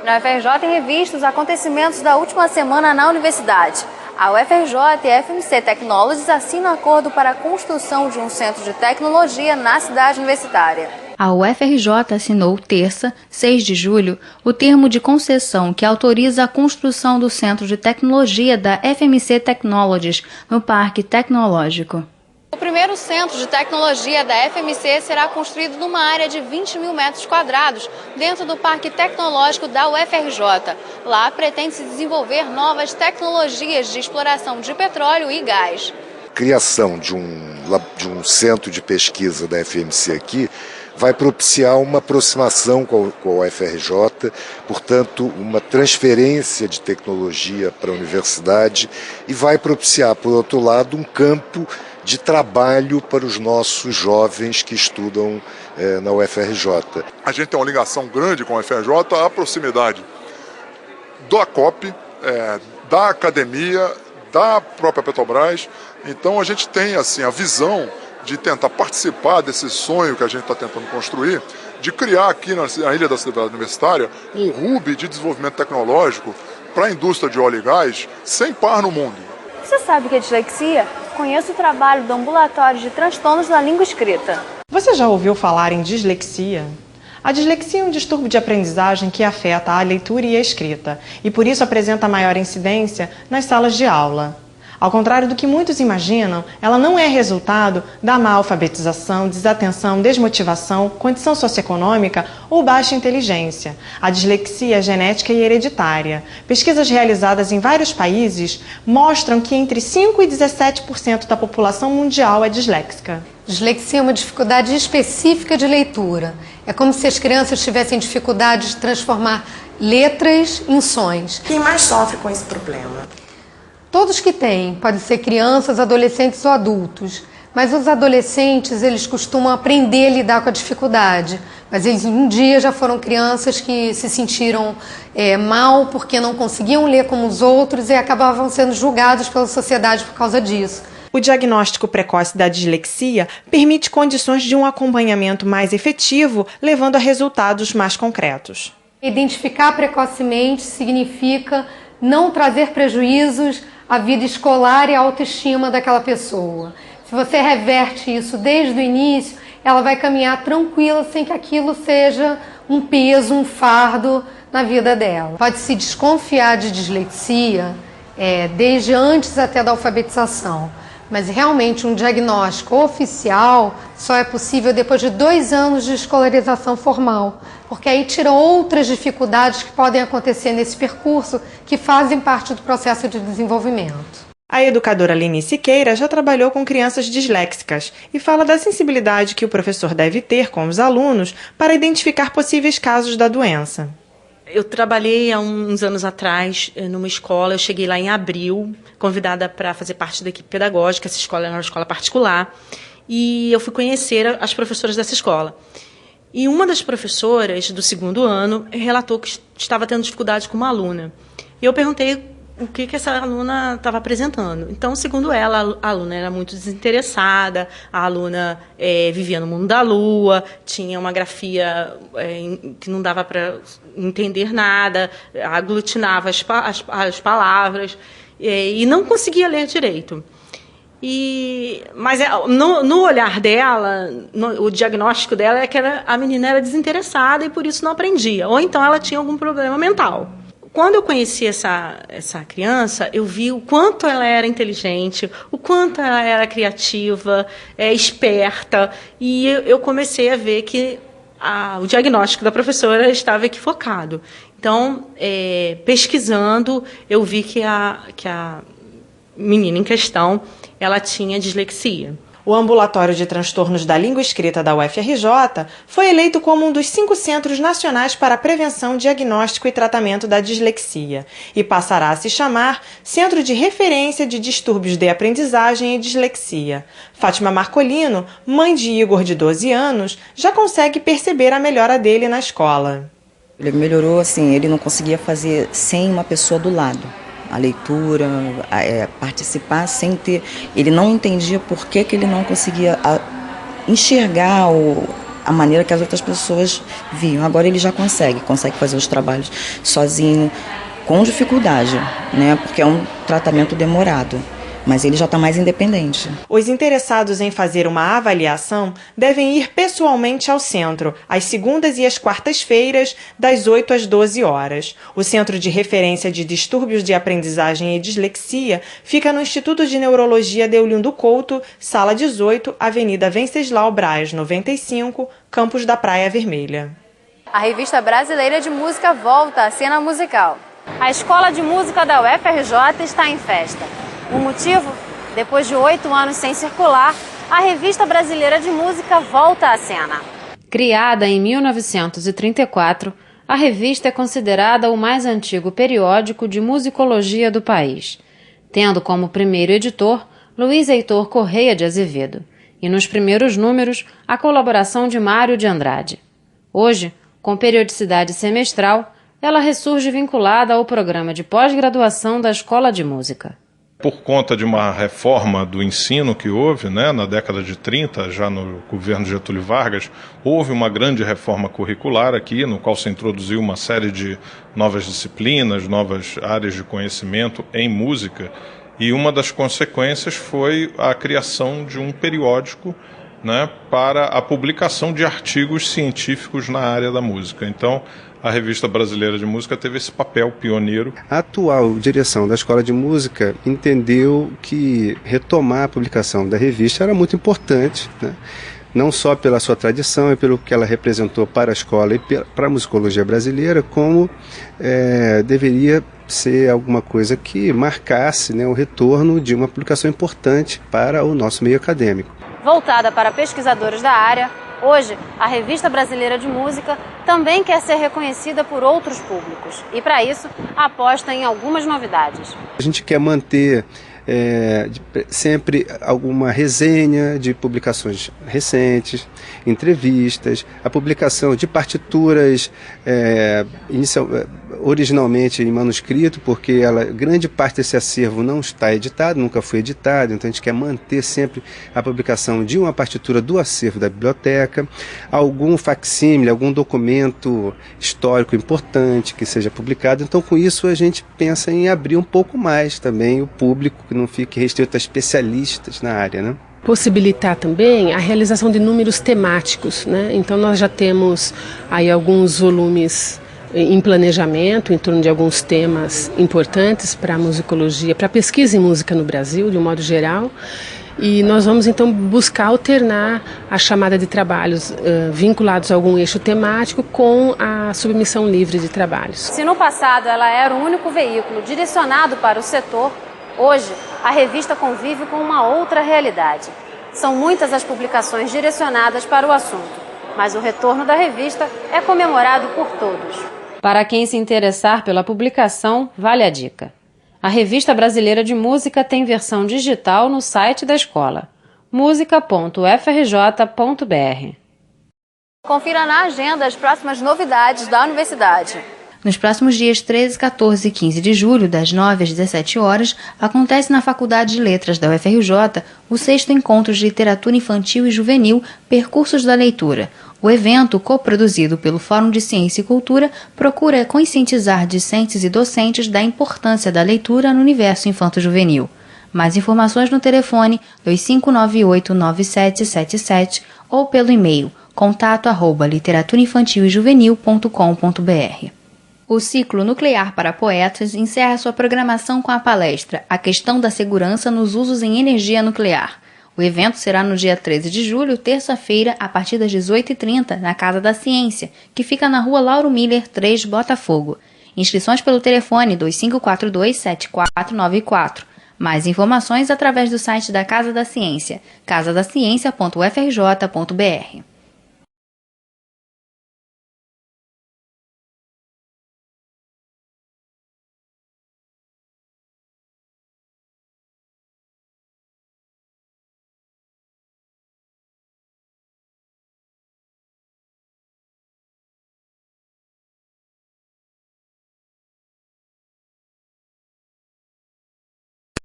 Na UFRJ em revista os acontecimentos da última semana na universidade. A UFRJ e a FMC Technologies assinam acordo para a construção de um centro de tecnologia na cidade universitária. A UFRJ assinou terça, 6 de julho, o termo de concessão que autoriza a construção do Centro de Tecnologia da FMC Technologies no Parque Tecnológico. O primeiro centro de tecnologia da FMC será construído numa área de 20 mil metros quadrados dentro do Parque Tecnológico da UFRJ. Lá pretende-se desenvolver novas tecnologias de exploração de petróleo e gás. A criação de um centro de pesquisa da FMC aqui vai propiciar uma aproximação com a UFRJ, portanto, uma transferência de tecnologia para a universidade e vai propiciar, por outro lado, um campo de trabalho para os nossos jovens que estudam na UFRJ. A gente tem uma ligação grande com a UFRJ, a proximidade do ACOP, da academia, da própria Petrobras. Então a gente tem assim, a visão de tentar participar desse sonho que a gente está tentando construir, de criar aqui na Ilha da Cidade Universitária um hub de desenvolvimento tecnológico para a indústria de óleo e gás sem par no mundo. Você sabe o que é dislexia? Conheço o trabalho do Ambulatório de Transtornos da Língua Escrita. Você já ouviu falar em dislexia? A dislexia é um distúrbio de aprendizagem que afeta a leitura e a escrita, e por isso apresenta maior incidência nas salas de aula. Ao contrário do que muitos imaginam, ela não é resultado da má alfabetização, desatenção, desmotivação, condição socioeconômica ou baixa inteligência. A dislexia é genética e hereditária. Pesquisas realizadas em vários países mostram que entre 5% e 17% da população mundial é disléxica. Dislexia é uma dificuldade específica de leitura. É como se as crianças tivessem dificuldade de transformar letras em sons. Quem mais sofre com esse problema? Todos que têm, podem ser crianças, adolescentes ou adultos, mas os adolescentes eles costumam aprender a lidar com a dificuldade, mas eles um dia já foram crianças que se sentiram mal porque não conseguiam ler como os outros e acabavam sendo julgados pela sociedade por causa disso. O diagnóstico precoce da dislexia permite condições de um acompanhamento mais efetivo, levando a resultados mais concretos. Identificar precocemente significa não trazer prejuízos à vida escolar e à autoestima daquela pessoa. Se você reverte isso desde o início, ela vai caminhar tranquila sem que aquilo seja um peso, um fardo na vida dela. Pode-se desconfiar de dislexia desde antes até da alfabetização, mas realmente um diagnóstico oficial só é possível depois de 2 anos de escolarização formal, porque aí tira outras dificuldades que podem acontecer nesse percurso que fazem parte do processo de desenvolvimento. A educadora Aline Siqueira já trabalhou com crianças disléxicas e fala da sensibilidade que o professor deve ter com os alunos para identificar possíveis casos da doença. Eu trabalhei há uns anos atrás numa escola, eu cheguei lá em abril, convidada para fazer parte da equipe pedagógica, essa escola era uma escola particular, e eu fui conhecer as professoras dessa escola. E uma das professoras do 2º ano relatou que estava tendo dificuldade com uma aluna. E eu perguntei o que essa aluna estava apresentando. Então, segundo ela, a aluna era muito desinteressada, a aluna vivia no mundo da lua, tinha uma grafia que não dava para entender nada, aglutinava as palavras e não conseguia ler direito. Mas no olhar dela, o diagnóstico dela é que a menina era desinteressada e por isso não aprendia. Ou então ela tinha algum problema mental. Quando eu conheci essa criança, eu vi o quanto ela era inteligente, o quanto ela era criativa, esperta, e eu comecei a ver que o diagnóstico da professora estava equivocado. Então, pesquisando, eu vi que a menina em questão ela tinha dislexia. O Ambulatório de Transtornos da Língua Escrita da UFRJ foi eleito como um dos 5 centros nacionais para a prevenção, diagnóstico e tratamento da dislexia e passará a se chamar Centro de Referência de Distúrbios de Aprendizagem e Dislexia. Fátima Marcolino, mãe de Igor, de 12 anos, já consegue perceber a melhora dele na escola. Ele melhorou assim, ele não conseguia fazer sem uma pessoa do lado. A leitura, participar sem ter... Ele não entendia por que ele não conseguia enxergar a maneira que as outras pessoas viam. Agora ele já consegue fazer os trabalhos sozinho, com dificuldade, né? Porque é um tratamento demorado. Mas ele já está mais independente. Os interessados em fazer uma avaliação devem ir pessoalmente ao centro, às segundas e às quartas-feiras, das 8 às 12 horas. O Centro de Referência de Distúrbios de Aprendizagem e Dislexia fica no Instituto de Neurologia Deolindo Couto, Sala 18, Avenida Venceslau Braz, 95, Campos da Praia Vermelha. A Revista Brasileira de Música volta à cena musical. A Escola de Música da UFRJ está em festa. O motivo? Depois de 8 anos sem circular, a Revista Brasileira de Música volta à cena. Criada em 1934, a revista é considerada o mais antigo periódico de musicologia do país, tendo como primeiro editor Luiz Heitor Correia de Azevedo, e nos primeiros números a colaboração de Mário de Andrade. Hoje, com periodicidade semestral, ela ressurge vinculada ao programa de pós-graduação da Escola de Música. Por conta de uma reforma do ensino que houve, na década de 30, já no governo Getúlio Vargas, houve uma grande reforma curricular aqui, no qual se introduziu uma série de novas disciplinas, novas áreas de conhecimento em música, e uma das consequências foi a criação de um periódico, para a publicação de artigos científicos na área da música. Então, a Revista Brasileira de Música teve esse papel pioneiro. A atual direção da Escola de Música entendeu que retomar a publicação da revista era muito importante, não só pela sua tradição e pelo que ela representou para a escola e para a musicologia brasileira, como deveria ser alguma coisa que marcasse o retorno de uma publicação importante para o nosso meio acadêmico. Voltada para pesquisadores da área, hoje a Revista Brasileira de Música também quer ser reconhecida por outros públicos e, para isso, aposta em algumas novidades. A gente quer manter sempre alguma resenha de publicações recentes, entrevistas, a publicação de partituras originalmente em manuscrito, porque grande parte desse acervo não está editado, nunca foi editado, então a gente quer manter sempre a publicação de uma partitura do acervo da biblioteca, algum facsímile, algum documento histórico importante que seja publicado. Então, com isso, a gente pensa em abrir um pouco mais também o público, que não fique restrito a especialistas na área, Possibilitar também a realização de números temáticos, Então nós já temos aí alguns volumes em planejamento, em torno de alguns temas importantes para a musicologia, para a pesquisa em música no Brasil, de um modo geral. E nós vamos então buscar alternar a chamada de trabalhos vinculados a algum eixo temático com a submissão livre de trabalhos. Se no passado ela era o único veículo direcionado para o setor, hoje a revista convive com uma outra realidade. São muitas as publicações direcionadas para o assunto, mas o retorno da revista é comemorado por todos. Para quem se interessar pela publicação, vale a dica. A Revista Brasileira de Música tem versão digital no site da escola, musica.ufrj.br. Confira na agenda as próximas novidades da universidade. Nos próximos dias 13, 14 e 15 de julho, das 9 às 17 horas, acontece na Faculdade de Letras da UFRJ o 6º Encontro de Literatura Infantil e Juvenil Percursos da Leitura. O evento, coproduzido pelo Fórum de Ciência e Cultura, procura conscientizar discentes e docentes da importância da leitura no universo infanto-juvenil. Mais informações no telefone 2598-9777 ou pelo e-mail contato@literaturainfantilejuvenil.com.br. O ciclo Nuclear para Poetas encerra sua programação com a palestra A Questão da Segurança nos Usos em Energia Nuclear. O evento será no dia 13 de julho, terça-feira, a partir das 18h30, na Casa da Ciência, que fica na Rua Lauro Miller, 3, Botafogo. Inscrições pelo telefone 2542-7494. Mais informações através do site da Casa da Ciência, casadaciencia.ufrj.br.